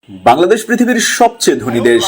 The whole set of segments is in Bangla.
বাংলাদেশ পৃথিবীর সবচেয়ে ধনী দেশ।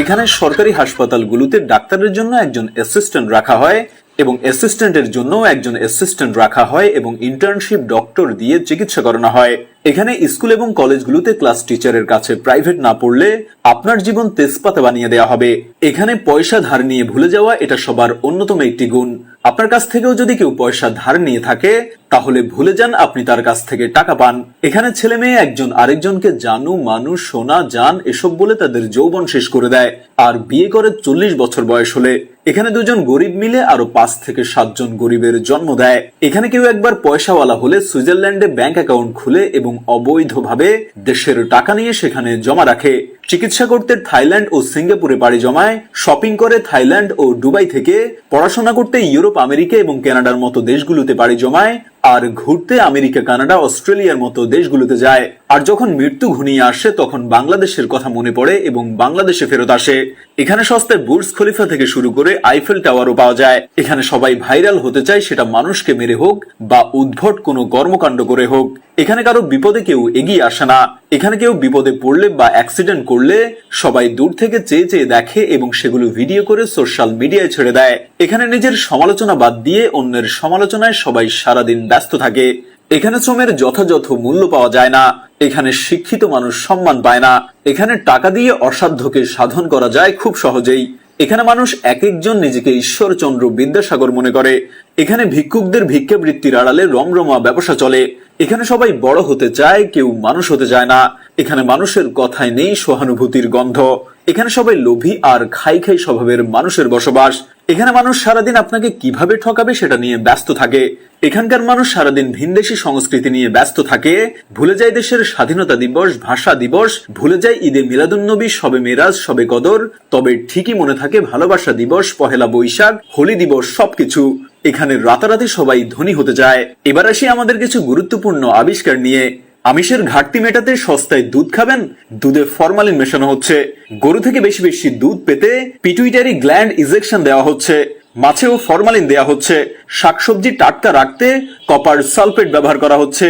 এখানে সরকারি হাসপাতালগুলোতে ডাক্তারের জন্য একজন অ্যাসিস্ট্যান্ট রাখা হয় এবং অ্যাসিস্ট্যান্টের জন্য একজন অ্যাসিস্ট্যান্ট রাখা হয় এবং ইন্টার্নশিপ ডক্টর দিয়ে চিকিৎসা করানো হয়। এখানে স্কুল এবং কলেজগুলোতে ক্লাস টিচারের কাছে প্রাইভেট না পড়লে আপনার জীবন তেজপাতা বানিয়ে দেওয়া হবে। এখানে পয়সা ধার নিয়ে ভুলে যাওয়া এটা সবার অন্যতম একটি গুণ। আপনার কাছ থেকেও যদি কেউ পয়সা ধার নিয়ে থাকে তাহলে ভুলে যান আপনি তার কাছ থেকে টাকা পান। এখানে ছেলে মেয়ে একজন আরেকজনকে জানু, মানুষ, সোনা, জান এসব বলে তাদের যৌবন শেষ করে দেয় আর বিয়ে করে 40 বছর বয়স হলে। এখানে দুজন গরিব মিলে আরো 5 থেকে 7 জন গরিবের জন্ম দেয়। এখানে কেউ একবার পয়সাওয়ালা হলে সুইজারল্যান্ডে ব্যাংক অ্যাকাউন্ট খুলে এবং অবৈধভাবে দেশের টাকা নিয়ে সেখানে জমা রাখে। চিকিৎসা করতে থাইল্যান্ড ও সিঙ্গাপুরে পাড়ি জমায়, শপিং করে থাইল্যান্ড ও দুবাই থেকে, পড়াশোনা করতে ইউরোপ, আমেরিকা এবং কানাডার মতো দেশগুলোতে পাড়ি জমায়, আর ঘুরতে আমেরিকা, কানাডা, অস্ট্রেলিয়ার মতো দেশগুলোতে যায়। আর যখন মৃত্যু ঘনিয়ে আসে তখন বাংলাদেশের কথা মনে পড়ে এবং বাংলাদেশে ফেরত আসে। এখানে সস্তায় বুর্জ খলিফা থেকে শুরু করে আইফেল টাওয়ারও পাওয়া যায়। এখানে সবাই ভাইরাল হতে চায়, সেটা মানুষকে মেরে হোক বা উদ্ভট কোনো কর্মকাণ্ড করে হোক। এখানে কারো বিপদে কেউ এগিয়ে আসে না। এখানে কেউ বিপদে পড়লে বা অ্যাক্সিডেন্ট করলে সবাই দূর থেকে চেয়ে চেয়ে দেখে এবং সেগুলো ভিডিও করে সোশ্যাল মিডিয়ায় ছেড়ে দেয়। এখানে নিজের সমালোচনা বাদ দিয়ে অন্যের সমালোচনায় সবাই সারাদিন ব্যস্ত থাকে। এখানে শ্রমের যথাযথ মূল্য পাওয়া যায় না। এখানে শিক্ষিত মানুষ সম্মান পায় না। এখানে টাকা দিয়ে অসাধ্যকে সাধন করা যায় খুব সহজেই। এখানে মানুষ এক একজন নিজেকে ঈশ্বরচন্দ্র বিদ্যাসাগর মনে করে। এখানে ভিক্ষুকদের ভিক্ষাবৃত্তির আড়ালে রমরমা ব্যবসা চলে। এখানে সবাই বড় হতে চায়, কেউ মানুষ হতে চায় না। এখানে মানুষের কথায় নেই সহানুভূতির গন্ধ। এখানে সবাই লোভী আর খাই খাই স্বভাবের মানুষের বসবাস। এখানে মানুষ সারাদিন আপনাকে কিভাবে ঠকাবে সেটা নিয়ে ব্যস্ত থাকে। এখানকার মানুষ সারাদিন ভিনদেশী সংস্কৃতি নিয়ে ব্যস্ত থাকে, ভুলে যায় দেশের স্বাধীনতা দিবস, ভাষা দিবস, ভুলে যায় ঈদে মিলাদুন্নবী, শবে মেরাজ, শবে কদর, তবে ঠিকই মনে থাকে ভালোবাসা দিবস, পহেলা বৈশাখ, হোলি দিবস, সবকিছু। এখানে রাতারাতি সবাই ধনী হতে চায়। এবার আসি আমাদের কিছু গুরুত্বপূর্ণ আবিষ্কার নিয়ে। আমিষের ঘাটতি মেটাতে সস্তায় দুধ খাবেন, দুধে ফরমালিন মেশানো হচ্ছে। গরু থেকে বেশি বেশি দুধ পেতে পিটুইটারি গ্ল্যান্ড ইনজেকশন দেওয়া হচ্ছে। মাছেও ফরমালিন দেওয়া হচ্ছে। শাকসবজি টাটকা রাখতে কপার সালফেট ব্যবহার করা হচ্ছে।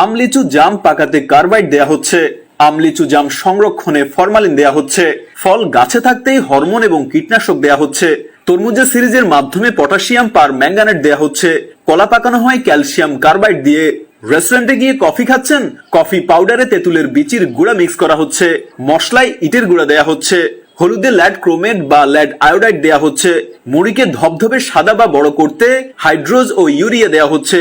আম লিচু জাম পাকাতে কার্বাইড দেওয়া হচ্ছে। আম লিচু জাম সংরক্ষণে ফরমালিন দেওয়া হচ্ছে। ফল গাছে থাকতেই হরমোন এবং কীটনাশক দেওয়া হচ্ছে। তরমুজের সিরিজের মাধ্যমে পটাশিয়াম পার ম্যাঙ্গানেট দেওয়া হচ্ছে। কলা পাকানো হয় ক্যালসিয়াম কার্বাইড দিয়ে। রেস্টুরেন্টে গিয়ে কফি খাচ্ছেন, কফি পাউডারে তেঁতুলের বিচির গুঁড়া মিক্স করা হচ্ছে। মশলায় ইটের গুঁড়া দেয়া হচ্ছে। হলুদে ল্যাড ক্রোমেট বা ল্যাড আয়োডাইড দেয়া হচ্ছে। মুড়িকে ধবধবে সাদা বা বড় করতে হাইড্রোজ ও ইউরিয়া দেয়া হচ্ছে।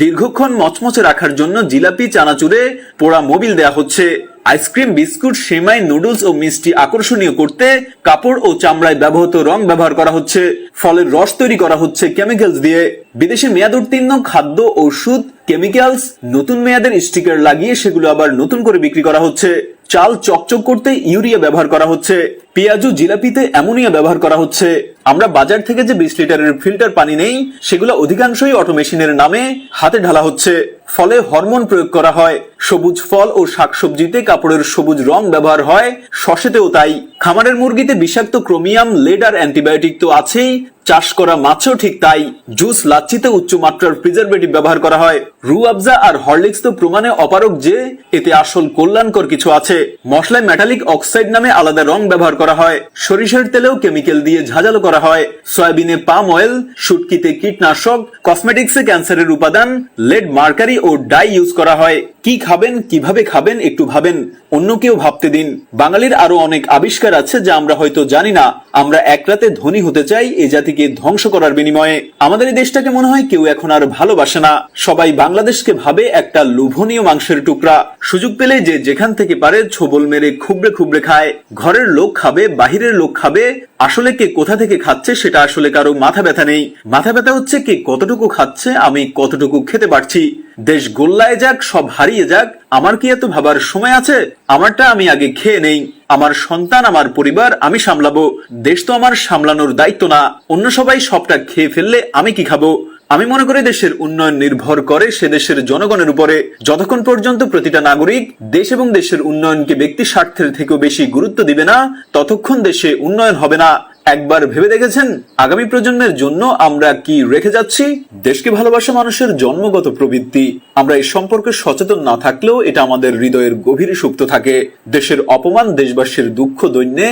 দীর্ঘক্ষণ মচমচে রাখার জন্য জিলাপি, চানাচুরে পোড়া মোবিল দেয়া হচ্ছে। আইসক্রিম, বিস্কুট, সেমাই, নুডলস ও মিষ্টি আকর্ষণীয় করতে কাপড় ও চামড়ায় ব্যবহৃত রং ব্যবহার করা হচ্ছে। ফলের রস তৈরি করা হচ্ছে কেমিক্যালস দিয়ে। বিদেশে মেয়াদ উত্তীর্ণ খাদ্য, ওষুধ, কেমিক্যালস নতুন মেয়াদের স্টিকার লাগিয়ে সেগুলো আবার নতুন করে বিক্রি করা হচ্ছে। চাল চকচক করতে ইউরিয়া ব্যবহার করা হচ্ছে। পেঁয়াজু, জিলাপিতে অ্যামোনিয়া ব্যবহার করা হচ্ছে। আমরা বাজার থেকে যে 20 লিটারের ফিল্টার পানি নেই সেগুলো অধিকাংশই অটো মেশিনের নামে হাতে ঢালা হচ্ছে। ফলে হরমোন প্রয়োগ করা হয়। সবুজ ফল ও শাকসবজিতে কাপড়ের সবুজ রং ব্যবহার হয়, শসেতেও তাই। খামারের মুরগিতে বিষাক্ত ক্রোমিয়াম, লেড আর অ্যান্টিবায়োটিক তো আছেই, চাষ করা মাছও ঠিক তাই। জুস, লাচ্ছিতে উচ্চ মাত্রার প্রিজারভেটিভ ব্যবহার করা হয়। রু আফজা আর হরলিক্স তো প্রমাণে অপারক যে এতে আসল কল্যাণকর কিছু আছে। মশলায় মেটালিক অক্সাইড নামে আলাদা রং ব্যবহার করা হয়। সরিষার তেলেও কেমিক্যাল দিয়ে ঝাঁঝালো করা হয়। সয়াবিনে পাম অয়েল, শুটকিতে কীটনাশক, কসমেটিক্সে ক্যান্সারের উপাদান, লেড, মার্কারি ও ডাই ইউজ করা হয়। কি খাবেন, কিভাবে খাবেন একটু ভাবেন, অন্য কেউ ভাবতে দিন। বাঙালির আরো অনেক আবিষ্কার আছে যা আমরা হয়তো জানি না। আমরা এক রাতে ধনী হতে চাই এ জাতিকে ধ্বংস করার বিনিময়ে। আমাদের এই দেশটাকে মনে হয় কেউ এখন আর ভালোবাসে না। সবাই বাংলাদেশকে ভাবে একটা লোভনীয় মাংসের টুকরা। সুযোগ পেলে যে যেখান থেকে পারে ছোবল মেরে খুবড়ে খুবড়ে খায়। ঘরের লোক খাবে, বাহিরের লোক খাবে, আসলে কে কোথা থেকে খাচ্ছে সেটা আসলে কারো মাথা ব্যথা নেই। মাথা ব্যথা হচ্ছে কে কতটুকু খাচ্ছে, আমি কতটুকু খেতে পারছি। দেশ গোল্লায় যাক, সব হারিয়ে যাক, আমার কি এত ভাবার সময় আছে? আমারটা আমি আগে খেয়ে নেই। আমার সন্তান, আমার পরিবার আমি সামলাবো। দেশ তো আমার সামলানোর দায়িত্ব না। অন্য সবাই সবটা খেয়ে ফেললে আমি কি খাবো? আমি মনে করি দেশের উন্নয়ন নির্ভর করে সে দেশের জনগণের উপরে। যতক্ষণ পর্যন্ত প্রতিটা নাগরিক দেশ এবং দেশের উন্নয়নকে ব্যক্তি স্বার্থের থেকেও বেশি গুরুত্ব দিবে না ততক্ষণ দেশে উন্নয়ন হবে না। একবার ভেবে দেখেছেন আগামী প্রজন্মের জন্য আমরা কি রেখে যাচ্ছি? দেশকে ভালোবাসা মানুষের জন্মগত প্রবৃত্তি। আমরা এই সম্পর্কে সচেতন না থাকলেও এটা আমাদের হৃদয়ের গভীরে সুপ্ত থাকে। দেশের অপমান, দেশবাসীর দুঃখ দৈন্যে,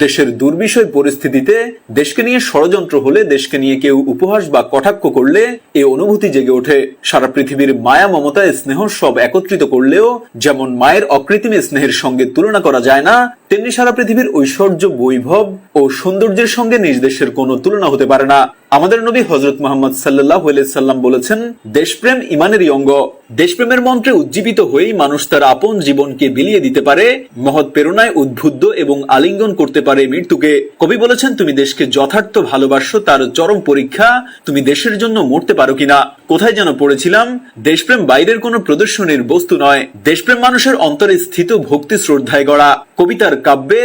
দেশের দুর্বিষয় পরিস্থিতিতে, দেশকে নিয়ে ষড়যন্ত্র হলে, দেশকে নিয়ে কেউ উপহাস বা কটাক্ষ করলে এই অনুভূতি জেগে ওঠে। সারা পৃথিবীর মায়া, মমতা, স্নেহ সব একত্রিত করলেও যেমন মায়ের অকৃত্রিম স্নেহের সঙ্গে তুলনা করা যায় না, তেমনি সারা পৃথিবীর ঐশ্বর্য, বৈভব ও সৌন্দর্যের সঙ্গে নিজ দেশের কোনো তুলনা হতে পারে না। আমাদের নবী হযরত মুহাম্মদ সাল্লাল্লাহু আলাইহি সাল্লাম বলেছেন, দেশপ্রেম ঈমানেরই অঙ্গ। দেশপ্রেমের মন্ত্রে উজ্জীবিত হয়েই মানুষ তার আপন জীবনকে বিলিয়ে দিতে পারে, মহৎ প্রেরণায় উদ্বুদ্ধ এবং আলিঙ্গন করতে পারে মৃত্যুকে। কবি বলেছেন, তুমি দেশকে যথার্থ ভালোবাসো, তার চরম পরীক্ষা তুমি দেশের জন্য মরতে পারো কিনা। কোথায় যেন পড়েছিলাম, দেশপ্রেম বাইরের কোনো প্রদর্শনীর বস্তু নয়, দেশপ্রেম মানুষের অন্তরে স্থিত ভক্তি শ্রদ্ধায় গড়া। কবিতার কাব্যে,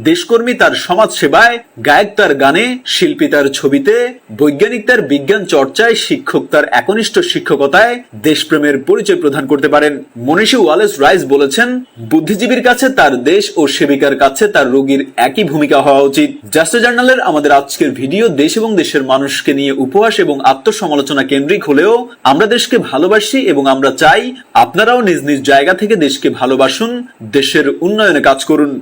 দেশকর্মী তার সমাজ সেবায়, গায়ক তার গানে, শিল্পী তার ছবিতে, বৈজ্ঞানিক তার বিজ্ঞান চর্চায়, শিক্ষক তার একনিষ্ঠ শিক্ষকতায় দেশপ্রেমের পরিচয় প্রদান করতে পারেন। মনীষী ওয়ালেস রাইস বলেছেন, বুদ্ধিজীবীর কাছে তার দেশ ও সেবিকার কাছে তার রোগীর একই ভূমিকা হওয়া উচিত। জাস্ট জার্নালের আমাদের আজকের ভিডিও দেশ এবং দেশের মানুষকে নিয়ে উপহাস এবং আত্মসমালোচনা কেন্দ্রিক হলেও আমরা দেশকে ভালোবাসি এবং আমরা চাই আপনারাও নিজ নিজ জায়গা থেকে দেশকে ভালোবাসুন, দেশের উন্নয়নে কাজ করুন।